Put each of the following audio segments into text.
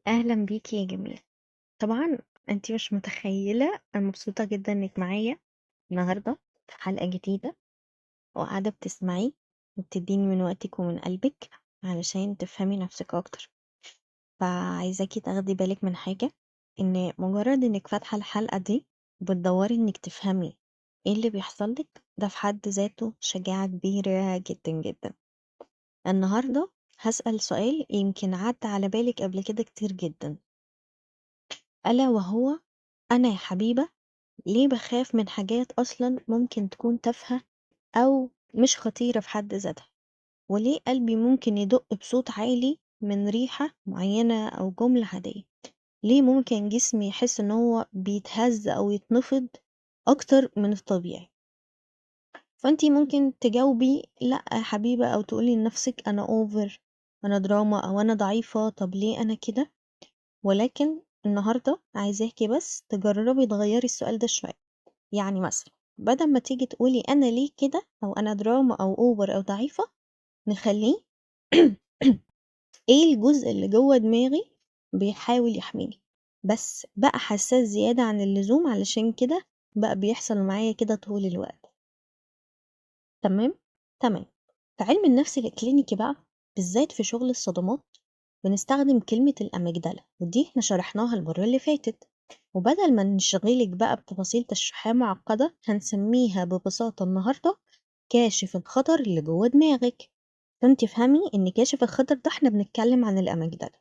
أهلا بيكي يا جميل. طبعا انتي مش متخيلة، أنا مبسوطة جدا انك معايا النهاردة في حلقة جديدة وقاعدة بتسمعي وبتديني من وقتك ومن قلبك علشان تفهمي نفسك أكتر. فعايزاكي تاخدي بالك من حاجة، ان مجرد انك فاتحة الحلقة دي بتدوري انك تفهمي ايه اللي بيحصلك، ده في حد ذاته شجاعة كبيرة جدا جدا. النهاردة هسأل سؤال يمكن عدى على بالك قبل كده كتير جدا، ألا وهو: أنا يا حبيبة ليه بخاف من حاجات أصلا ممكن تكون تافهة أو مش خطيرة في حد ذاتها؟ وليه قلبي ممكن يدق بصوت عالي من ريحة معينة أو جملة عادية؟ ليه ممكن جسمي يحس إن هو بيتهز أو يتنفض أكتر من الطبيعي؟ فأنتي ممكن تجاوبي لأ يا حبيبة، أو تقولي لنفسك أنا أوفر، أنا دراما، أو أنا ضعيفة، طب ليه أنا كده؟ ولكن النهاردة عايزاكي بس تجربي تغيري السؤال ده شوية. يعني مثلا بدل ما تيجي تقولي أنا ليه كده أو أنا دراما أو أوفر أو ضعيفة، نخليه إيه الجزء اللي جوه دماغي بيحاول يحميني، بس بقى حساس زيادة عن اللزوم، علشان كده بقى بيحصل معايا كده طول الوقت. تمام. تمام. في علم النفس الكلينيكي بقى، بالذات في شغل الصدمات، بنستخدم كلمة الأميجدالة، ودي احنا شرحناها المرة اللي فاتت. وبدل ما نشغلك بقى بتفاصيل تشريحية معقدة، هنسميها ببساطة النهاردة كاشف الخطر اللي جوه دماغك. فانت تفهمي ان كاشف الخطر ده احنا بنتكلم عن الأميجدالة،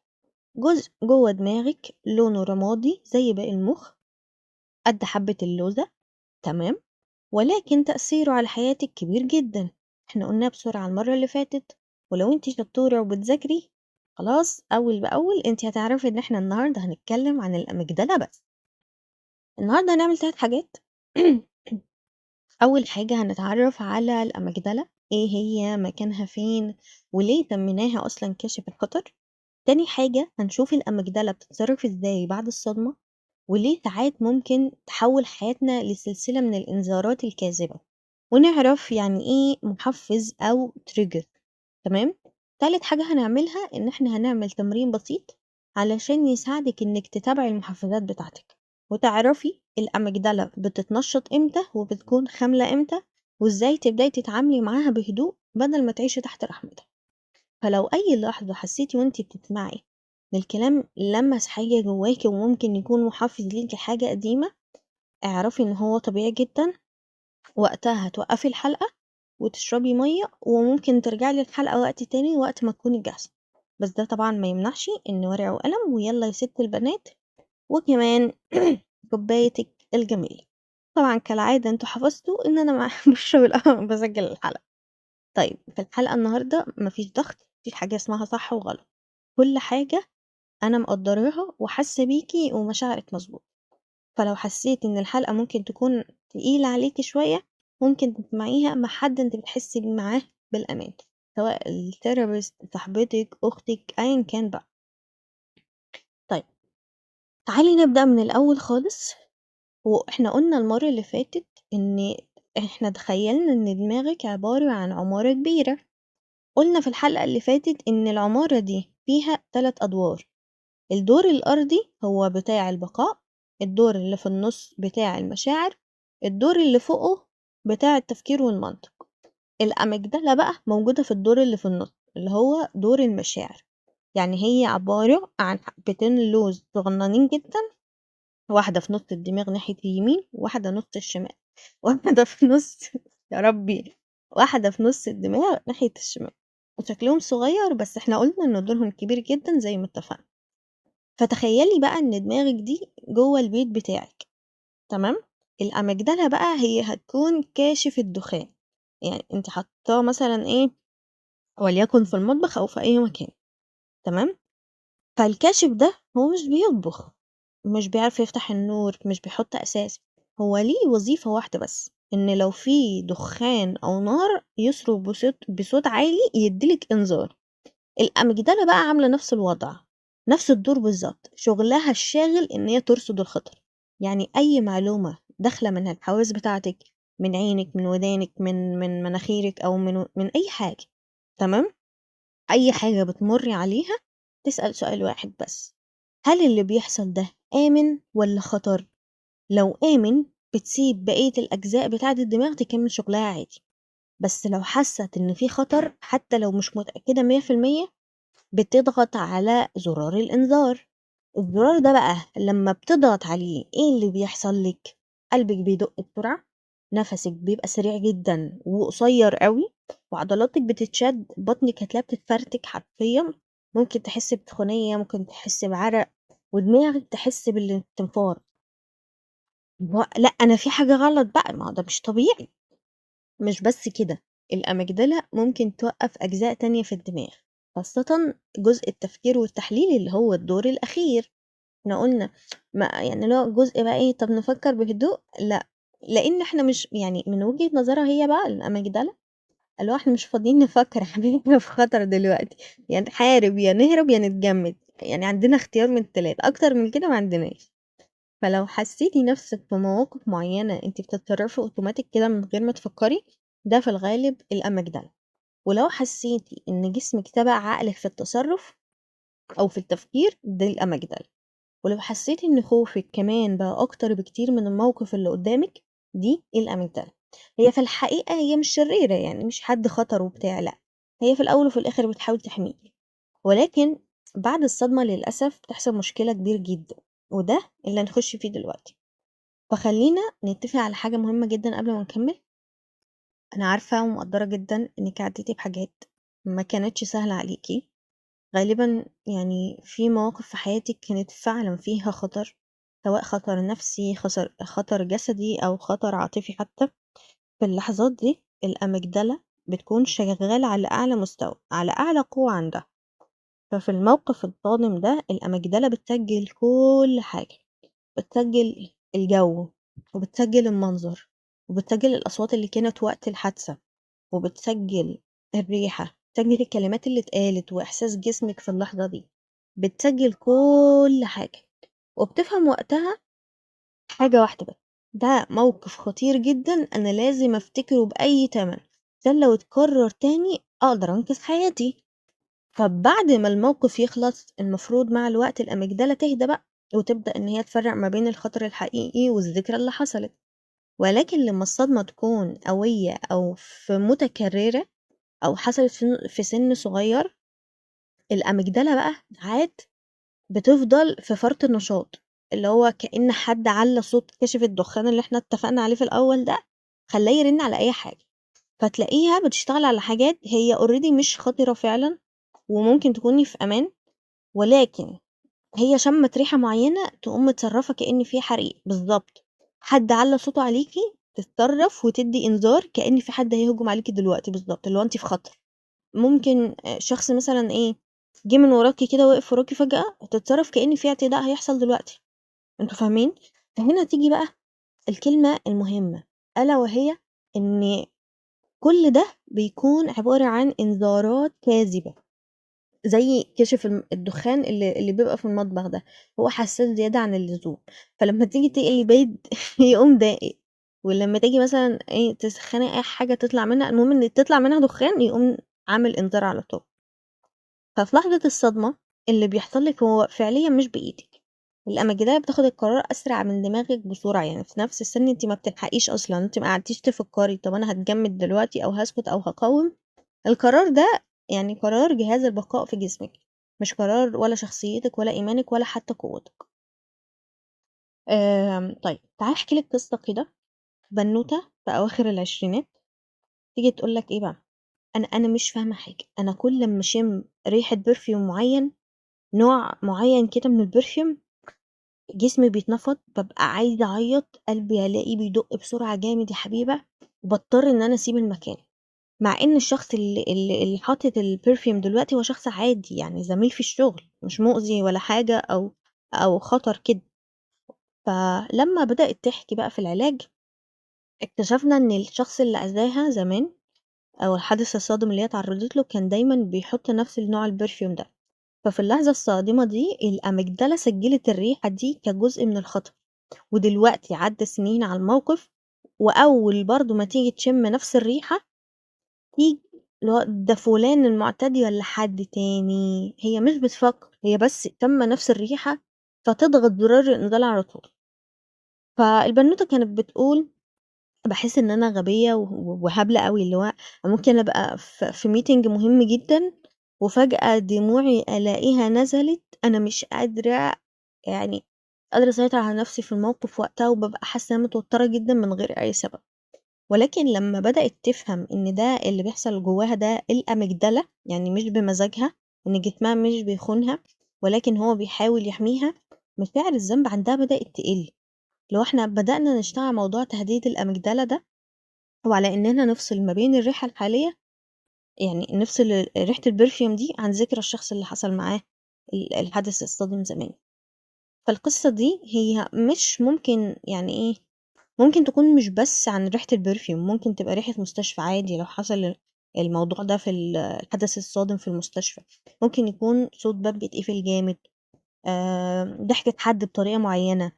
جزء جوه دماغك لونه رمادي زي باقي المخ، قد حبة اللوزة. تمام. ولكن تأثيره على حياتك كبير جدا، احنا قلنا بسرعة المرة اللي فاتت. ولو انت شطورة وبتذاكري خلاص أول بأول انت هتعرفي ان احنا النهاردة هنتكلم عن الأميجدالة بس. النهاردة هنعمل 3 حاجات. أول حاجة هنتعرف على الأميجدالة، ايه هي، مكانها فين، وليه سميناها أصلا كاشف الخطر. تاني حاجة هنشوف الأميجدالة بتتصرف ازاي بعد الصدمة، وليه ساعات ممكن تحول حياتنا لسلسلة من الإنذارات الكاذبة، ونعرف يعني ايه محفز أو تريجر. تمام. تالت حاجة هنعملها ان احنا هنعمل تمرين بسيط علشان يساعدك انك تتابعي المحفزات بتاعتك، وتعرفي الأميجدالة بتتنشط امتى وبتكون خاملة امتى، وازاي تبداي تتعاملي معاها بهدوء بدل ما تعيشي تحت رحمتها. فلو أي لحظة حسيتي وانتي بتسمعي إن الكلام لمس حاجة جواكي وممكن يكون محفز ليكي حاجة قديمة، اعرفي ان هو طبيعي جدا. وقتها هتوقفي الحلقة وتشربي مية، وممكن ترجعي للحلقة وقت تاني وقت ما تكوني جاهزة. بس ده طبعا ما يمنعش ان ورقة وقلم ويلا يا ست البنات، وكمان كوبايتك الجميلة. طبعا كالعادة انتوا حفظتوا ان انا بشرب القهوة بسجل الحلقة. طيب في الحلقة النهاردة مفيش ضغط، مفيش حاجة اسمها صح وغلط، كل حاجة أنا مقدراها وحاسة بيكي ومشاعرك مظبوط. فلو حسيت إن الحلقة ممكن تكون تقيلة عليكي شوية، ممكن تسمعيها مع حد انت بتحسي معاه بالأمان، سواء الثيرابيست، صاحبتك، أختك، أيا كان بقى. طيب تعالي نبدأ من الأول خالص. واحنا قلنا المرة اللي فاتت إن احنا تخيلنا إن دماغك عبارة عن عمارة كبيرة. قلنا في الحلقة اللي فاتت إن العمارة دي فيها 3 أدوار: الدور الأرضي هو بتاع البقاء، الدور اللي في النص بتاع المشاعر، الدور اللي فوقه بتاع التفكير والمنطق. الأميجدالة بقى موجودة في الدور اللي في النص اللي هو دور المشاعر. يعني هي عبارة عن حبتين لوز صغننين جدا، واحدة في نص الدماغ ناحية اليمين، واحدة نص الشمال. واحدة في نص يا ربي، واحدة في نص الدماغ ناحية الشمال. وشكلهم صغير بس احنا قلنا ان دورهم كبير جدا زي ما اتفقنا. فتخيلي بقى ان دماغك دي جوه البيت بتاعك. تمام. الأميجدالة بقى هي هتكون كاشف الدخان، يعني انت حطاه مثلا ايه، وليكن في المطبخ او في اي مكان. تمام. فالكاشف ده هو مش بيطبخ، مش بيعرف يفتح النور، مش بيحط اساس. هو ليه وظيفة واحدة بس، ان لو في دخان او نار يصرخ بصوت عالي يديلك انذار. الأميجدالة بقى عاملة نفس الوضع، نفس الدور بالظبط، شغلها الشاغل ان هي ترصد الخطر. يعني اي معلومة داخلة من الحواس بتاعتك، من عينك، من ودانك، من مناخيرك، او من اي حاجة. تمام. اي حاجة بتمري عليها تسأل سؤال واحد بس: هل اللي بيحصل ده آمن ولا خطر؟ لو آمن بتسيب بقية الأجزاء بتاعة الدماغ تكمل شغلها عادي، بس لو حست إن في خطر حتى لو مش متأكدة 100% بتضغط على زرار الإنذار. الزرار ده بقى لما بتضغط عليه ايه اللي بيحصل لك؟ قلبك بيدق بسرعة، نفسك بيبقى سريع جدا وقصير قوي، وعضلاتك بتتشد، بطنك هتلاقيها بتتفرتك حرفيا، ممكن تحس بسخونية، ممكن تحس بعرق، ودماغك تحس بالاستنفار. لا انا في حاجة غلط بقى، ما هو ده مش طبيعي. مش بس كده، الأميجدلا ممكن توقف أجزاء تانية في الدماغ، خاصة جزء التفكير والتحليل اللي هو الدور الأخير. احنا قلنا ما يعني لو جزء بقى ايه، طب نفكر بهدوء، لا، لان احنا مش يعني من وجهة نظرها هي بقى الاميجدala، اللي هو احنا مش فاضيين نفكر يا حبيبي، احنا في خطر دلوقتي، يا نحارب يا نهرب يا نتجمد، يعني عندنا اختيار من التلاتة، اكتر من كده ما عندناش. فلو حسيتي نفسك في مواقف معينة انت بتتصرفي اوتوماتيك كده من غير ما تفكري، ده في الغالب الاميجدala. ولو حسيتي ان جسمك تبع عقلك في التصرف او في التفكير، ده الاميجدala. ولو حسيتي ان خوفك كمان بقى اكتر بكتير من الموقف اللي قدامك، دي الاميجدala. هي في الحقيقة هي مش شريرة، يعني مش حد خطر وبتاع، لا، هي في الاول وفي الاخر بتحاول تحميك. ولكن بعد الصدمة للأسف بتحصل مشكلة كبير جدا، وده اللي هنخش فيه دلوقتي. فخلينا نتفق على حاجة مهمة جدا قبل ما نكمل. أنا عارفة ومقدرة جدا إنك عديتي بحاجات ما كانتش سهلة عليكي، غالبا يعني في مواقف في حياتك كانت فعلا فيها خطر، سواء خطر نفسي، خطر جسدي، أو خطر عاطفي حتى. في اللحظات دي الأميجدلا بتكون شغالة على أعلى مستوى، على أعلى قوة عندها. ففي الموقف الصادم ده الأميجدلا بتسجل كل حاجة، بتسجل الجو، وبتسجل المنظر، وبتسجل الأصوات اللي كانت وقت الحادثة، وبتسجل الريحة، بتسجل الكلمات اللي اتقالت وإحساس جسمك في اللحظة دي، بتسجل كل حاجة. وبتفهم وقتها حاجة واحدة بس: ده موقف خطير جدا، أنا لازم أفتكره بأي تمن، ده لو اتكرر تاني أقدر أنقذ حياتي. فبعد ما الموقف يخلص المفروض مع الوقت الأميجدالة تهدى بقى، وتبدأ إن هي تفرق ما بين الخطر الحقيقي والذكرى اللي حصلت. ولكن لما الصدمة تكون قوية أو في متكررة، أو حصلت في سن صغير، الأميجدالة بقى ساعات بتفضل في فرط النشاط، اللي هو كأن حد علّى صوت كاشف الدخان اللي احنا اتفقنا عليه في الأول ده، خلاه يرن على أي حاجة. فتلاقيها بتشتغل على حاجات هي already مش خطرة فعلا، وممكن تكوني في أمان، ولكن هي شمت ريحة معينة تقوم متصرفة كأن في حريق بالظبط، حد علّى صوته عليكي تتصرف وتدي إنذار كأن في حد هيهجم عليكي دلوقتي بالظبط، اللي هو انت في خطر. ممكن شخص مثلا ايه جه من وراكي كده، وقف وراكي فجأة، تتصرف كأن في اعتداء هيحصل دلوقتي. انتوا فاهمين؟ فهنا تيجي بقى الكلمة المهمة، ألا وهي إن كل ده بيكون عبارة عن إنذارات كاذبة. زي كشف الدخان اللي بيبقى في المطبخ ده، هو حساس زيادة عن اللزوم، فلما تيجي تقلي بيض يقوم داقق، ولما تيجي مثلا ايه تسخني اي حاجة تطلع منها، المهم ان تطلع منها دخان، يقوم عامل انذار على طول. ففي لحظة الصدمة اللي بيحصل لك هو فعليا مش بإيدك. الأماجدية بتاخد القرار أسرع من دماغك بسرعة، يعني في نفس السن انت ما بتلحقيش أصلا، انت ما قعدتيش تفكري طب أنا هتجمد دلوقتي أو هسكت أو هقاوم. القرار ده يعني قرار جهاز البقاء في جسمك، مش قرار ولا شخصيتك ولا إيمانك ولا حتى قوتك. طيب تعالي أحكي لك قصة كده. بنوتة في أواخر العشرينات تيجي تقول لك إيه بقى: أنا مش فاهمة حاجة، أنا كل لما أشم ريحة برفيوم معين، نوع معين كده من البرفيوم، جسمي بيتنفض، بابقى عايزة أعيط، قلبي ألاقيه بيدق بسرعة جامد يا حبيبة، وباضطر إن أنا أسيب المكان. مع إن الشخص اللي حاطط الperfume دلوقتي هو شخص عادي، يعني زميل في الشغل، مش مؤذي ولا حاجة أو خطر كده. فلما بدأت تحكي بقى في العلاج، اكتشفنا إن الشخص اللي أذاها زمان، أو الحادث الصادم اللي هي اتعرضت له، كان دايما بيحط نفس النوع البرفيوم ده. ففي اللحظة الصادمة دي الأميجدالة سجلت الريحة دي كجزء من الخطر، ودلوقتي عدى سنين على الموقف، وأول برضو ما تيجي تشم نفس الريحة، تيجي اللي هو ده فلان المعتدي ولا حد تاني، هي مش بتفكر، هي بس تم نفس الريحة، فتضغط زرار الإنذار على طول. فالبنوتة كانت بتقول باحس إن أنا غبية وهبلة أوي، اللي هو ممكن أبقى في meeting مهم جدًا وفجأة دموعي ألاقيها نزلت، أنا مش قادرة يعني قادرة أسيطر على نفسي في الموقف وقتها، وبابقى حاسة إن أنا متوترة جدًا من غير أي سبب. ولكن لمّا بدأت تفهم إن ده اللي بيحصل جواها ده الأميجدلا، يعني مش بمزاجها، إن جسمها مش بيخونها، ولكن هو بيحاول يحميها، مشاعر الذنب عندها بدأت تقل. اللي هو إحنا بدأنا نشتغل على موضوع تهدئة الأميجدلا ده، وعلى إننا نفصل ما بين الريحة الحالية، يعني نفصل ريحة الperfume دي عن ذكرى الشخص اللي حصل معاه الحدث الصادم زمان. فالقصة دي هي مش ممكن يعني إيه، ممكن تكون مش بس عن ريحة الperfume، ممكن تبقى ريحة مستشفى عادي لو حصل الموضوع ده في الحدث الصادم في المستشفى. ممكن يكون صوت باب بيتقفل جامد، ضحكة حد بطريقة معينة،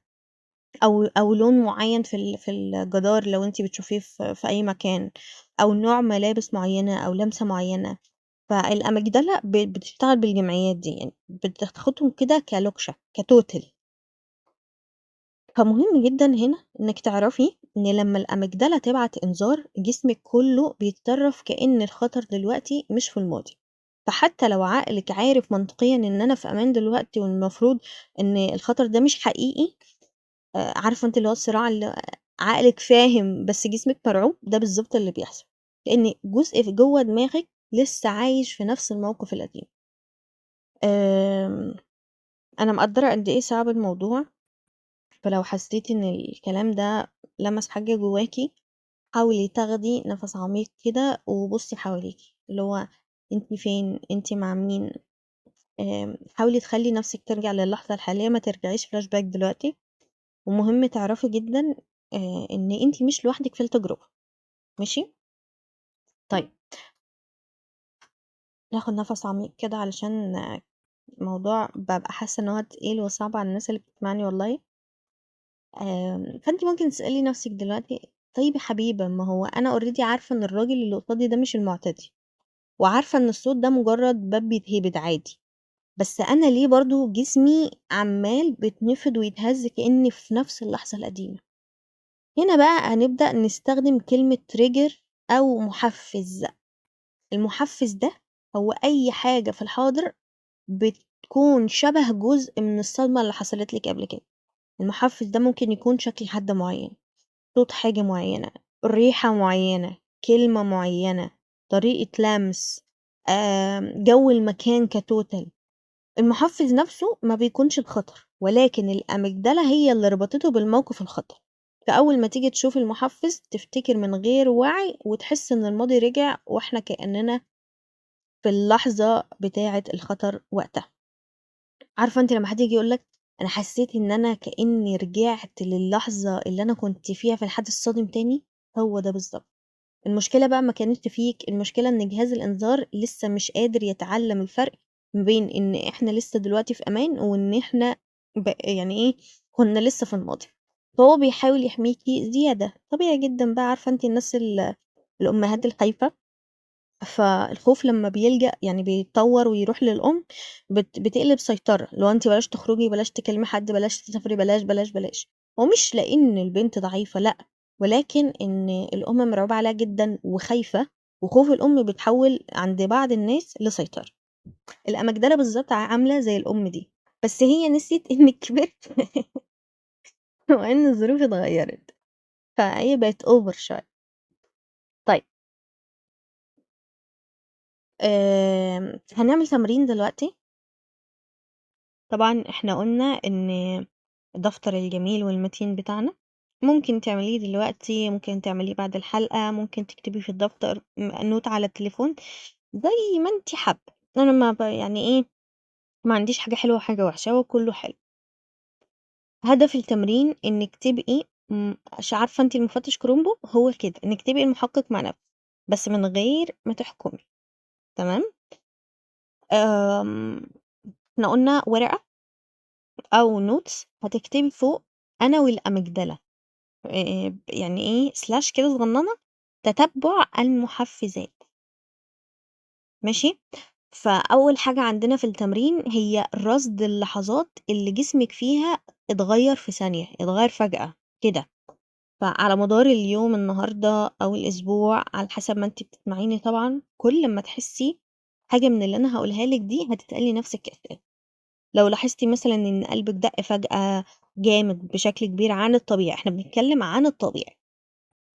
أو لون معين في الجدار لو أنتِ بتشوفيه في أي مكان، أو نوع ملابس معينة أو لمسة معينة. فالأميجدلا بتشتغل بالجمعيات دي، يعني بتاخدهم كده كلوكشة كtotal. فمهم جدًا هنا إنِّك تعرفي إن لمّا الأميجدلا تبعت إنذار، جسمِك كله بيتصرف كأن الخطر دلوقتي مش في الماضي. فحتى لو عقلِك عارف منطقيًا إن أنا في أمان دلوقتي والمفروض إن الخطر ده مش حقيقي، عارفة أنتِ اللي هو الصراع اللي عقلِك فاهم بس جسمِك مرعوب، ده بالضبط اللي بيحصل، لإن جزء جوّه دماغِك لسه عايش في نفس الموقف القديم. آمم، أنا مقدّرة قد إيه صعب الموضوع، فلو حسيتِ إن الكلام ده لمس حاجة جواكِ، حاولي تاخدي نَفَس عميق كده وبُصّي حواليكِ، اللي هو أنتِ فين، أنتِ مع مين. حاولي تخلّي نفسِك ترجع للحظة الحالية، ما ترجعيش flashback دلوقتي. ومهم تعرفي جدًا إن أنتِ مش لوحدِك في التجربة، ماشي؟ طيب، ناخد نَفَس عميق كده علشان الموضوع بابقى حاسة إن هو تقيل وصعب على الناس اللي بتسمعني والله. فأنتِ ممكن تسألي نفسِك دلوقتي، طيب يا حبيبة، ما هو أنا already عارفة إن الراجل اللي قصادي ده مش المعتدي، وعارفة إن الصوت ده مجرد باب بيتهبد عادي، بس أنا ليه برضه جسمي عمّال بيتنفض ويتهز كأني في نفس اللحظة القديمة؟ هنا بقى هنبدأ نستخدم كلمة trigger أو محفز. المحفز ده هو أي حاجة في الحاضر بتكون شبه جزء من الصدمة اللي حصلت لِك قبل كده. المحفز ده ممكن يكون شكل حد معين، صوت حاجة معينة، ريحة معينة، كلمة معينة، طريقة لمس، جو المكان كتوتال. المحفز نفسه ما بيكونش الخطر، ولكن الأميجدلا هي اللي ربطته بالموقف الخطر. فأول ما تيجي تشوف المحفز تفتكر من غير وعي وتحس إن الماضي رجع وإحنا كأننا في اللحظة بتاعة الخطر وقتها. عارفة أنتِ لمّا حد ييجي يقول لك أنا حسيت إن أنا كأني رجعت للحظة اللي أنا كنت فيها في الحدث الصادم تاني، هو ده بالضبط. المشكلة بقى ما كانتش فيك، المشكلة إن جهاز الإنذار لسه مش قادر يتعلم الفرق ما بين إن إحنا لسه دلوقتي في أمان وإن إحنا يعني إيه، كنا لسه في الماضي. فهو بيحاول يحميكِ زيادة، طبيعي جدًا بقى. عارفة أنتِ الناس الأمهات الخايفة، فالخوف لمّا بيلجأ يعني بيتطور ويروح للأم بتقلب سيطرة، اللي هو أنتِ بلاش تخرجي، بلاش تكلمي حد، بلاش تسافري، بلاش، بلاش، بلاش. هو مش لإن البنت ضعيفة لأ، ولكن إن الأم مرعوبة عليها جدًا وخايفة، وخوف الأم بيتحول عند بعض الناس لسيطرة. الأماجدلا بالضبط عاملة زي الأم دي، بس هي نسيت إنِّك كبرتِ وإن الظروف اتغيّرت، فهي بقت over شوية. طيب، هنعمل تمرين دلوقتي. طبعًا إحنا قُلنا إن الدفتر الجميل والمتين بتاعنا ممكن تعمليه دلوقتي، ممكن تعمليه بعد الحلقة، ممكن تكتبيه في الدفتر نوت على التليفون، زي ما أنتِ حابة. أنا ما يعني إيه، ما عنديش حاجة حلوة وحاجة وحشة، هو كُلّه حلو. هدف التمرين إنِّك تبقي عارفة أنتِ المفتش كرومبو، هو كده، إنِّك تبقي المحقق مع نفسِك، بس من غير ما تحكمي، تمام؟ آمم، إحنا قُلنا ورقة أو notes هتكتبي فوق أنا والأميجدلا، يعني إيه slash كده صغننة، تتبُّع المحفزات، ماشي؟ فأول حاجة عندنا في التمرين هي رصد اللحظات اللي جسمِك فيها اتغيّر في ثانية، اتغيّر فجأة كده. فعلى مدار اليوم النهارده أو الأسبوع على حسب ما أنتِ بتسمعيني طبعًا، كل أمّا تحسّي حاجة من اللي أنا هاقولها لِك دي هتسألي نَفْسِك أسئلة. لو لاحظتِ مثلًا إن قلبِك دَق فجأة جامد بشكل كبير عن الطبيعي، إحنا بنتكلّم عن الطبيعي،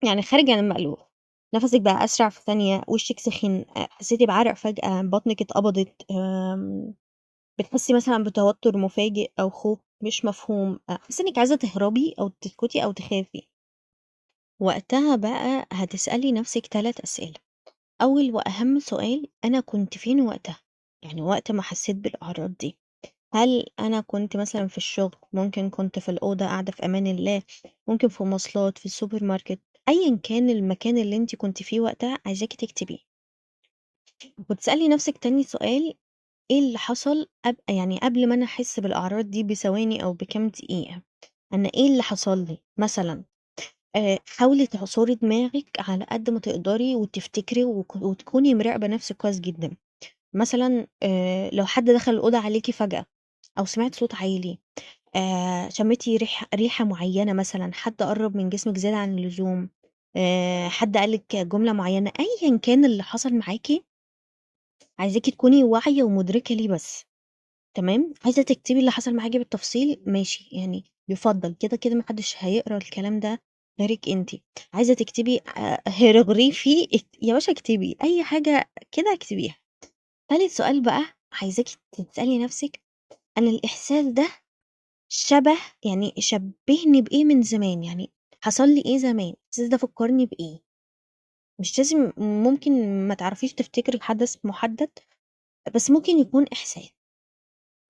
يعني خارج عن المألوف، نَفَسِك بقى أسرع في ثانية، وشِّك سِخِن، حسيتِ بعرق فجأة، بطنِك اتقبضت، بتحسي مثلًا بتوتر مفاجئ أو خوف مش مفهوم، حاسة إنِّك عايزة تهربي أو تسكتي أو تخافي، وقتها بقى هتسألي نفسِك 3 أسئلة. أول وأهم سؤال أنا كنت فين وقتها؟ يعني وقت ما حسيت بالأعراض دي، هل أنا كنت مثلًا في الشغل، ممكن كنت في الأوضة قاعدة في أمان الله، ممكن في مواصلات، في السوبر ماركت، أيًا كان المكان اللي أنتِ كنتِ فيه وقتها عايزاكِ تكتبيه، وتسألي نفسِك تاني سؤال إيه اللي حصل يعني قبل ما أنا أحس بالأعراض دي بثواني أو بكام دقيقة، أنا إيه اللي حصل لي؟ مثلًا حاولي تعصري دماغِك على قد ما تقدري وتفتكري وتكوني مراقبة نفسِك كويس جدًا، مثلًا لو حد دخل الأوضة عليكِ فجأة أو سمعتِ صوت عالي، شميتِ ريحة معينة مثلًا، حد قرّب من جسمِك زيادة عن اللزوم، حد قال لِك جملة معينة، أيًا كان اللي حصل معاكِ، عايزاكِ تكوني واعية ومدركة ليه بس. تمام، عايزة تكتبي اللي حصل معاكِ بالتفصيل ماشي، يعني يُفضّل، كده ما حدش هيقرا الكلام ده غيرِك أنتِ، عايزة تكتبي هيروغليفي يا باشا اكتبي، أي حاجة كده اكتبيها. تالت سؤال بقى عايزاكِ تسألي نفسِك أنا الإحساس ده يعني شبّهني بإيه من زمان، يعني حصل لي إيه زمان، الإحساس ده فكّرني بإيه؟ مش لازم ممكن ما تعرفيش تفتكري حدث محدد، بس ممكن يكون إحساس.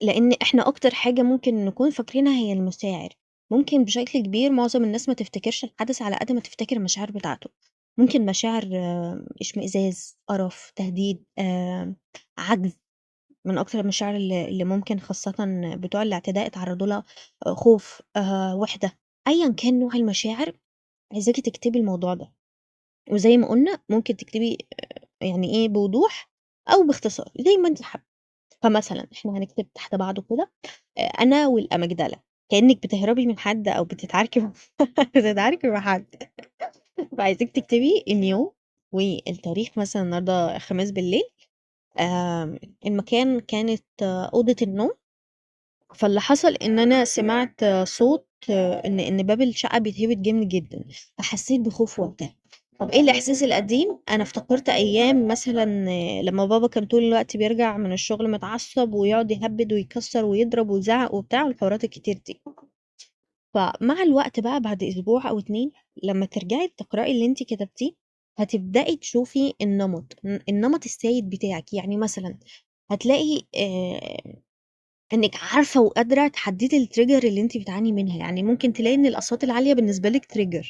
لإن إحنا أكتر حاجة ممكن نكون فاكرينها هي المشاعر، ممكن بشكل كبير معظم الناس ما تفتكرش الحدث على قد ما تفتكر المشاعر بتاعته، ممكن مشاعر اشمئزاز، قرف، تهديد، عجز، من أكتر المشاعر اللي ممكن خاصةً بتوع الاعتداء اتعرضوا لها، خوف، وحدة، أيًا كان نوع المشاعر عايزاكِ تكتبي الموضوع ده، وزي ما قُلنا ممكن تكتبي يعني إيه بوضوح أو باختصار زي ما أنتِ حابة. فمثلًا إحنا هنكتب تحت بعضه كده أنا والأميجدلا، كإنِّك بتهربي من حد أو بتتعاركي بتتعاركي مع حد، فعايزاكِ تكتبي اليوم والتاريخ مثلًا النهارده الخميس بالليل، المكان كانت أوضة النوم، فاللي حصل إن أنا سمعت صوت إن باب الشقة بيتهبد جامد جدًا، فحسيت بخوف وقتها. طب إيه الإحساس القديم؟ أنا افتكرت أيام مثلًا لمّا بابا كان طول الوقت بيرجع من الشغل متعصب ويقعد يهبّد ويكسّر ويضرب ويزعّق وبتاع والحوارات الكتير دي. فمع الوقت بقى بعد أسبوع أو 2 لمّا ترجعي تقرأي اللي أنتِ كتبتيه، هتبدئي تشوفي النمط، النمط السائد بتاعِك، يعني مثلًا هتلاقي إنِّك عارفة وقادرة تحدّدي الtrigger اللي أنتِ بتعاني منها، يعني ممكن تلاقي إن الأصوات العالية بالنسبة لِك trigger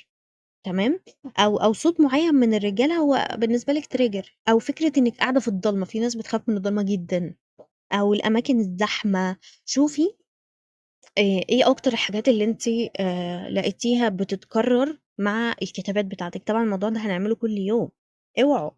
تمام، أو صوت معيّن من الرجالة هو بالنسبة لِك trigger أو فكرة إنِّك قاعدة في الضلمة، في ناس بتخاف من الضلمة جدًا، أو الأماكن الزحمة، شوفي إيه أكتر الحاجات اللي أنتِ لقيتيها بتتكرر مع الكتابات بتاعتِك، طبعًا الموضوع ده هنعمله كل يوم، اوعوا.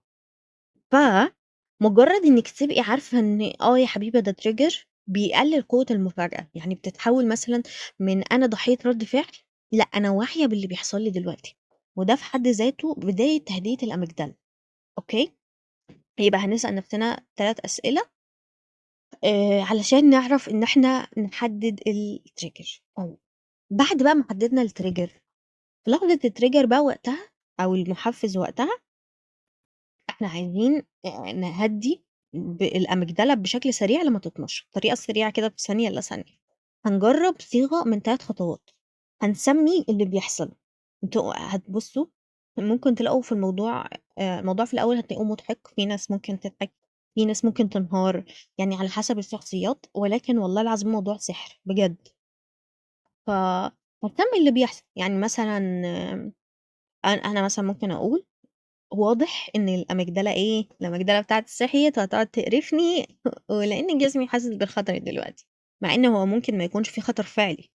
فمجرد إنِّك تبقي عارفة إن يا حبيبة ده trigger بيقلل قوة المفاجأة، يعني بتتحول مثلًا من أنا ضحية رد فعل، لأ أنا واعية باللي بيحصل لي دلوقتي، وده في حد ذاته بداية تهدئة الأميجدلا، أوكي؟ يبقى هنسأل نفسنا 3 أسئلة علشان نعرف إن إحنا نحدد الtrigger. طيب بعد بقى ما حددنا الtrigger، في لحظة الtrigger بقى وقتها أو المحفز وقتها إحنا عايزين نهدّي الأميجدلا بشكل سريع لمّا تتنشّط، طريقة سريعة كده في ثانية إلا ثانية. هنجرّب صيغة من 3 خطوات، هنسمّي اللي بيحصل، أنتم هتبُصّوا ممكن تلاقوا في الموضوع في الأول هتلاقوه مضحك، في ناس ممكن تضحك، في ناس ممكن تنهار، يعني على حسب الشخصيات، ولكن والله العظيم موضوع سحر بجد. فهتسمّي اللي بيحصل، يعني مثلًا أنا مثلًا ممكن أقول واضح إن الأميجدلا بتاعتي صحيت وهتقعد تقرفني ولإن جسمي حاسس بالخطر دلوقتي، مع إن هو ممكن ما يكونش في خطر فعلي،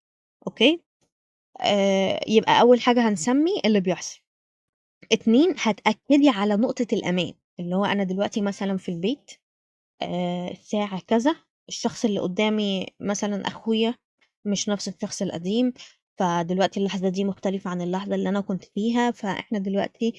أوكي، يبقى أول حاجة هنسمّي اللي بيحصل، 2 هتأكدي على نقطة الأمان، اللي هو أنا دلوقتي مثلًا في البيت، الساعة كذا، الشخص اللي قدامي مثلا أخويا مش نفس الشخص القديم، فدلوقتي اللحظة دي مختلفة عن اللحظة اللي أنا كنت فيها، فإحنا دلوقتي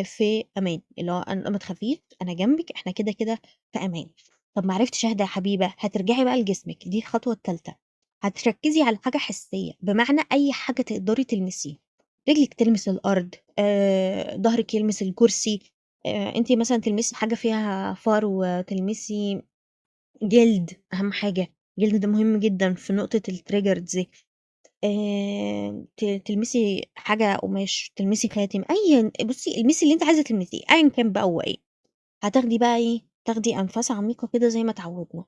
في أمان، اللي هو أنا ما تخافيش، أنا جنبك، إحنا كده كده في أمان. طب معرفتش أهدى يا حبيبة، هترجعي بقى لجسمك، دي الخطوة التالتة. هتركزي على حاجة حسية، بمعنى أي حاجة تقدري تلمسيها، رجلك تلمس الأرض، ظهرك يلمس الكرسي، انتي مثلا تلمسي حاجة فيها فرو، تلمسي جلد، أهم حاجة الجلد ده مهم جدا في نقطة التريجر دي. تلمسي حاجة قماش، تلمسي خاتم، أي بصي المسي اللي انت عايزة تلمسيه أيا كان بقى هو ايه. هتاخدي بقى ايه، تاخدي أنفاس عميقة كده زي ما اتعودنا.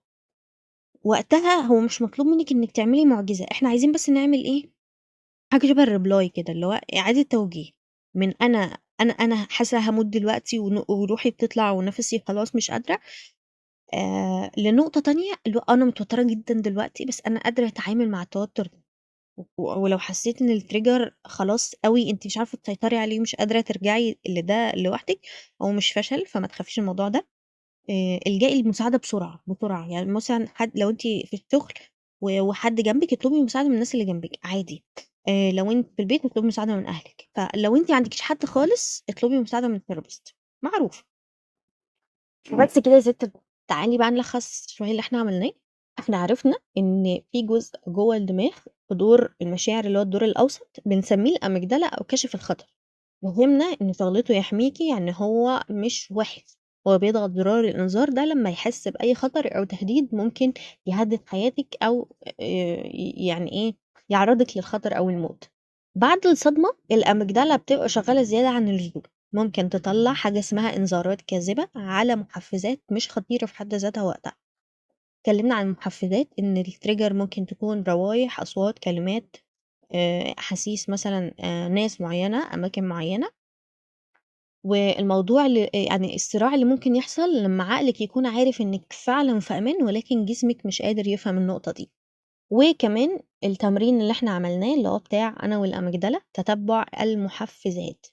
وقتها هو مش مطلوب منك انك تعملي معجزة، احنا عايزين بس نعمل ايه، حاجة شبه الريبلاي كده، اللي هو إعادة توجيه من أنا حاسة هاموت دلوقتي وروحي بتطلع ونفسي خلاص مش قادرة، لنقطة تانية اللي هو أنا متوترة جدًا دلوقتي بس أنا قادرة أتعامل مع التوتر ده، ولو حسيتِ إن الtrigger خلاص أوي أنتِ مش عارفة تسيطري عليه ومش قادرة ترجعي لده لوحدِك، هو مش فشل فما تخافيش من الموضوع ده. الجئي للمساعدة بسرعة، بسرعة، يعني مثلًا لو أنتِ في الشغل وحد جنبِك اطلبي مساعدة من الناس اللي جنبِك عادي، لو أنتِ في البيت اطلبي مساعدة من أهلِك، فلو أنتِ ما عندكيش حد خالص اطلبي مساعدة من therapist معروف. بس كده يا ستّ، تعالي بقى نلخّص شوية اللي إحنا عملناه. إحنا عرفنا إن في جزء جوّه الدماغ في دور المشاعر اللي هو الدور الأوسط بنسميه الأميجدلا أو كاشف الخطر. فهمنا إن شغلته يحميكِ، يعني هو مش وِحِش، هو بيضغط زرار الإنذار ده لمّا يحس بأي خطر أو تهديد ممكن يهدد حياتِك أو يعني إيه، يعرّضِك للخطر أو الموت. بعد الصدمة الأميجدلا بتبقى شغّالة زيادة عن اللزوم، ممكن تطلّع حاجة اسمها إنذارات كاذبة على محفزات مش خطيرة في حد ذاتها وقتها. اتكلمنا عن المحفزات إن الtrigger ممكن تكون روايح، أصوات، كلمات، أحاسيس مثلًا، ناس معيّنة، أماكن معيّنة. والموضوع يعني الصراع اللي ممكن يحصل لمّا عقلِك يكون عارف إنِّك فعلًا في أمان ولكن جسمِك مش قادر يفهم النقطة دي. وكمان التمرين اللي إحنا عملناه اللي هو بتاع أنا والأميجدلا، تتبُّع المحفزات.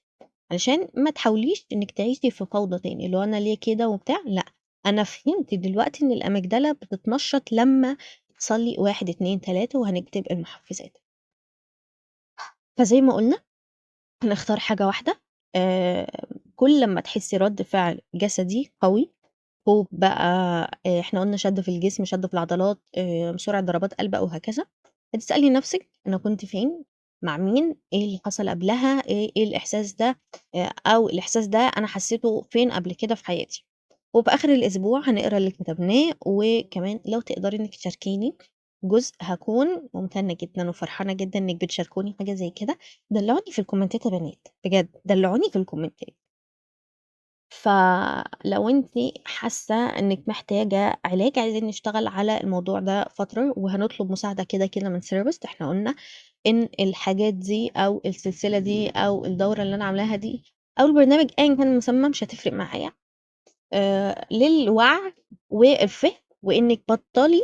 علشان ما تحاوليش إنِّك تعيشي في فوضى تاني، اللي هو أنا ليه كده وبتاع، لأ، أنا فهمت دلوقتي إن الأميجدلا بتتنشّط لمّا يحصل لي 1، 2، 3 وهنكتب المحفزات. فزي ما قُلنا هنختار حاجة واحدة، كل لمّا تحسّي رَد فعل جسدي قوي، خوف بقى، إحنا قُلنا شَد في الجسم، شَد في العضلات، سرعة ضربات قلب أو هكذا، هتسألي نَفْسِك أنا كنت فين، مع مين، إيه اللي حصل قبلها، إيه الإحساس ده، أو الإحساس ده أنا حسّيته فين قبل كده في حياتي. وفي آخر الأسبوع هنقرا اللي كتبناه، وكمان لو تقدري إنِّك تشاركيني جزء هاكون ممتنة جدًا وفرحانة جدًا إنِّك بتشاركوني حاجة زي كده. دلّعوني في الكومنتات يا بنات، بجد دلّعوني في الكومنتات. فلو أنتِ حاسة إنِّك محتاجة علاج، عايزين نشتغل على الموضوع ده فترة، وهنطلب مساعدة كده من therapist. إحنا قُلنا إن الحاجات دي أو السلسلة دي أو الدورة اللي أنا عاملاها دي أو البرنامج أيًا كان المسمى مش هتفرق معايا، للوعي والفهم، وإنِّك بطّلي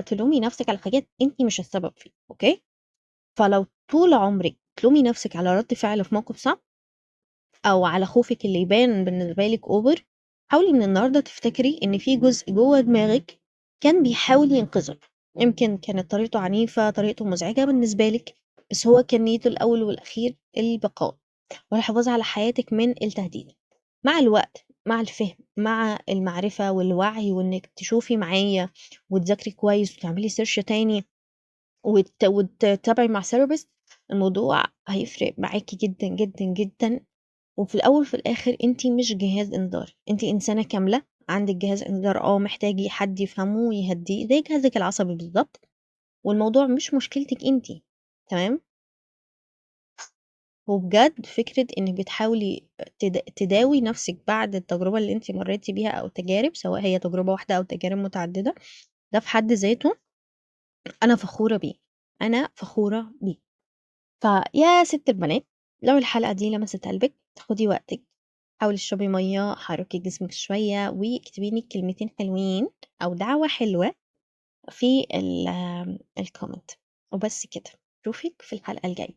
تلومي نَفْسِك على حاجات أنتِ مش السبب فيها، أوكي؟ فلو طول عمرِك تلومي نَفْسِك على رَد فعل في موقف صعب أو على خوفِك اللي يبان بالنسبة لِك over، حاولي من النهارده تفتكري إن في جزء جوّه دماغِك كان بيحاول ينقذِك، يمكن كانت طريقته عنيفة، طريقته مزعجة بالنسبة لِك، بس هو كان نيته الأول والأخير البقاء والحفاظ على حياتِك من التهديد. مع الوقت، مع الفهم، مع المعرفة والوعي وإنِّك تشوفي معايا وتذاكري كويس وتعملي search تاني وتتابعي مع therapist، الموضوع هيفرق معاكِ جدًا، جدًا، جدًا. وفي الأول وفي الآخر أنتِ مش جهاز إنذار، أنتِ إنسانة كاملة، عندِك جهاز إنذار محتاج حد يفهمه ويهدّيه زي جهازِك العصبي بالضبط، والموضوع مش مشكلتِك أنتِ، تمام؟ وبجد فكرة إنِّك بتحاولي تداوي نَفْسِك بعد التجربة اللي أنتِ مرّيتِ بيها أو تجارب، سواء هي تجربة واحدة أو تجارب متعددة، ده في حد ذاته أنا فخورة بيه، أنا فخورة بيه. فيا سِت البنات، لو الحلقة دي لمست قلبِك خُدي وقتِك، حاولي تشربي مَيّة، حرّكي جسمِك شوية، واكتبي لي كلمتين حلوين أو دعوة حلوة في الcomment وبس كده. أشوفِك في الحلقة الجاية.